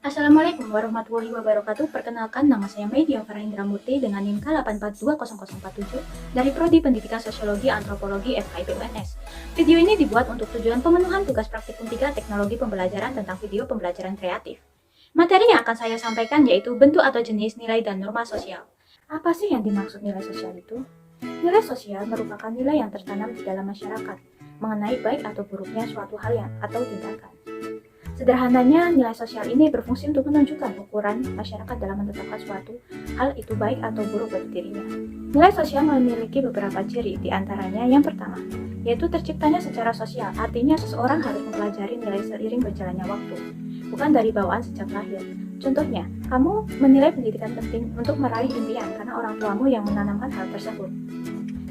Assalamualaikum warahmatullahi wabarakatuh. Perkenalkan, nama saya Media Farah Indramurti dengan NIM K8420047 dari Prodi Pendidikan Sosiologi Antropologi FKIP UNS. Video ini dibuat untuk tujuan pemenuhan tugas praktikum 3 teknologi pembelajaran tentang video pembelajaran kreatif. Materi yang akan saya sampaikan yaitu bentuk atau jenis nilai dan norma sosial. Apa sih yang dimaksud nilai sosial itu? Nilai sosial merupakan nilai yang tertanam di dalam masyarakat mengenai baik atau buruknya suatu hal atau tindakan. Sederhananya, nilai sosial ini berfungsi untuk menunjukkan ukuran masyarakat dalam menetapkan suatu hal itu baik atau buruk bagi dirinya. Nilai sosial memiliki beberapa ciri, di antaranya yang pertama, yaitu terciptanya secara sosial, artinya seseorang harus mempelajari nilai seiring berjalannya waktu, bukan dari bawaan sejak lahir. Contohnya, kamu menilai pendidikan penting untuk meraih impian karena orang tuamu yang menanamkan hal tersebut.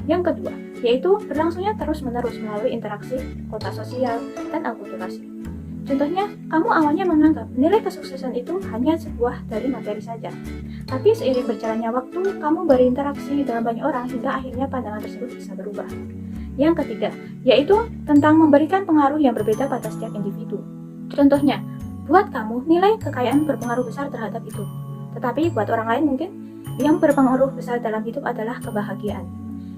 Yang kedua, yaitu berlangsungnya terus-menerus melalui interaksi, kontak sosial, dan akulturasi. Contohnya, kamu awalnya menganggap nilai kesuksesan itu hanya sebuah dari materi saja. Tapi seiring berjalannya waktu, kamu berinteraksi dengan banyak orang hingga akhirnya pandangan tersebut bisa berubah. Yang ketiga, yaitu tentang memberikan pengaruh yang berbeda pada setiap individu. Contohnya, buat kamu, nilai kekayaan berpengaruh besar terhadap itu. Tetapi buat orang lain mungkin, yang berpengaruh besar dalam hidup adalah kebahagiaan.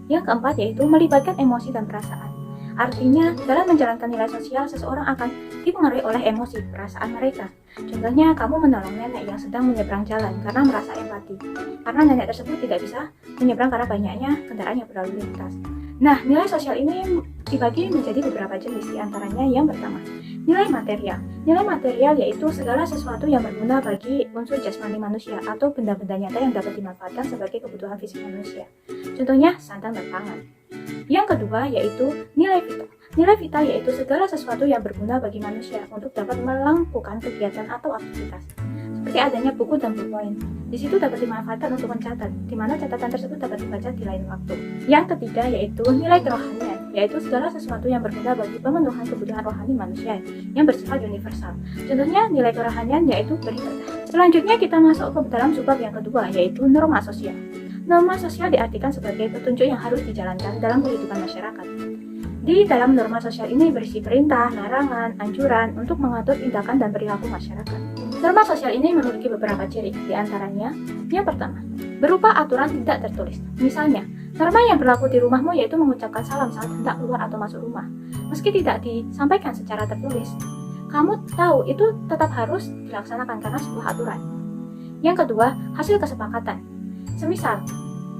Yang keempat, yaitu melibatkan emosi dan perasaan. Artinya, dalam menjalankan nilai sosial, seseorang akan dipengaruhi oleh emosi, perasaan mereka. Contohnya, kamu menolong nenek yang sedang menyeberang jalan karena merasa empati. Karena nenek tersebut tidak bisa menyeberang karena banyaknya kendaraan yang berlalu lintas. Nah, nilai sosial ini dibagi menjadi beberapa jenis, di antaranya yang pertama, nilai material. Nilai material yaitu segala sesuatu yang berguna bagi unsur jasmani manusia atau benda-benda nyata yang dapat dimanfaatkan sebagai kebutuhan fisik manusia. Contohnya, sandang dan pangan. Yang kedua yaitu nilai vital. Nilai vital yaitu segala sesuatu yang berguna bagi manusia untuk dapat melakukan kegiatan atau aktivitas. Seperti adanya buku dan pulpen. Di situ dapat dimanfaatkan untuk mencatat, di mana catatan tersebut dapat dibaca di lain waktu. Yang ketiga yaitu nilai kerohanian, yaitu segala sesuatu yang berguna bagi pemenuhan kebutuhan rohani manusia yang bersifat universal. Contohnya nilai kerohanian yaitu beribadah. Selanjutnya kita masuk ke dalam subbab yang kedua yaitu norma sosial. Norma sosial diartikan sebagai petunjuk yang harus dijalankan dalam kehidupan masyarakat. Di dalam norma sosial ini berisi perintah, larangan, anjuran untuk mengatur tindakan dan perilaku masyarakat. Norma sosial ini memiliki beberapa ciri, di antaranya, yang pertama, berupa aturan tidak tertulis. Misalnya, norma yang berlaku di rumahmu yaitu mengucapkan salam saat hendak keluar atau masuk rumah. Meski tidak disampaikan secara tertulis, kamu tahu itu tetap harus dilaksanakan karena sebuah aturan. Yang kedua, hasil kesepakatan. Semisal,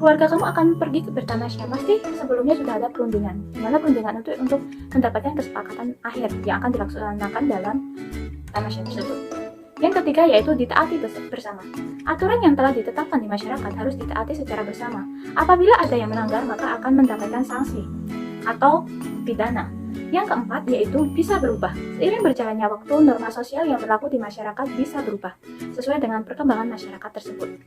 keluarga kamu akan pergi ke bertanasya, pasti sebelumnya sudah ada perundingan, di mana perundingan itu untuk mendapatkan kesepakatan akhir yang akan dilaksanakan dalam tanasya tersebut. Yang ketiga yaitu ditaati bersama. Aturan yang telah ditetapkan di masyarakat harus ditaati secara bersama. Apabila ada yang melanggar, maka akan mendapatkan sanksi atau pidana. Yang keempat yaitu bisa berubah. Seiring berjalannya waktu, norma sosial yang berlaku di masyarakat bisa berubah sesuai dengan perkembangan masyarakat tersebut.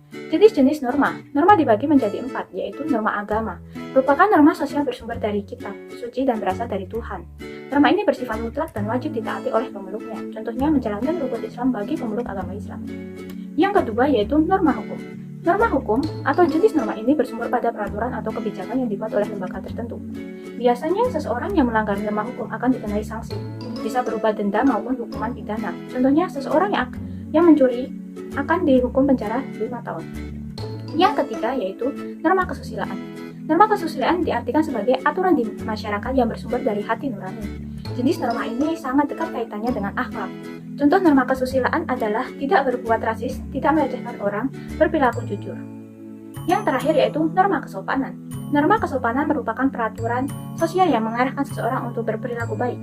Jenis-jenis norma. Norma dibagi menjadi 4, yaitu norma agama. Merupakan norma sosial bersumber dari kitab suci dan berasal dari Tuhan. Norma ini bersifat mutlak dan wajib ditaati oleh pemeluknya. Contohnya menjalankan rukun Islam bagi pemeluk agama Islam. Yang kedua yaitu norma hukum. Norma hukum atau jenis norma ini bersumber pada peraturan atau kebijakan yang dibuat oleh lembaga tertentu. Biasanya seseorang yang melanggar norma hukum akan dikenai sanksi. Bisa berupa denda maupun hukuman pidana. Contohnya seseorang yang mencuri akan dihukum penjara 5 tahun. Yang ketiga yaitu norma kesusilaan. Norma kesusilaan diartikan sebagai aturan di masyarakat yang bersumber dari hati nurani. Jenis norma ini sangat dekat kaitannya dengan akhlak. Contoh norma kesusilaan adalah tidak berbuat rasis, tidak melecehkan orang, berperilaku jujur. Yang terakhir yaitu norma kesopanan. Norma kesopanan merupakan peraturan sosial yang mengarahkan seseorang untuk berperilaku baik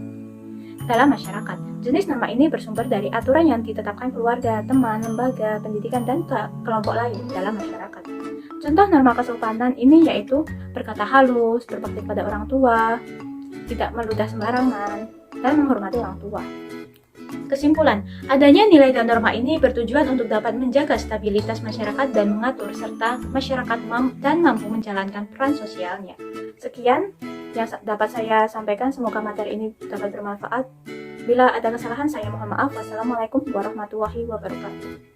dalam masyarakat. Jenis norma ini bersumber dari aturan yang ditetapkan keluarga, teman, lembaga, pendidikan, dan kelompok lain dalam masyarakat. Contoh norma kesopanan ini yaitu berkata halus, berbakti pada orang tua, tidak meludah sembarangan, dan menghormati orang tua. Kesimpulan, adanya nilai dan norma ini bertujuan untuk dapat menjaga stabilitas masyarakat dan mengatur serta masyarakat mampu menjalankan peran sosialnya. Sekian yang dapat saya sampaikan, semoga materi ini dapat bermanfaat. Bila ada kesalahan saya mohon maaf. Wassalamualaikum warahmatullahi wabarakatuh.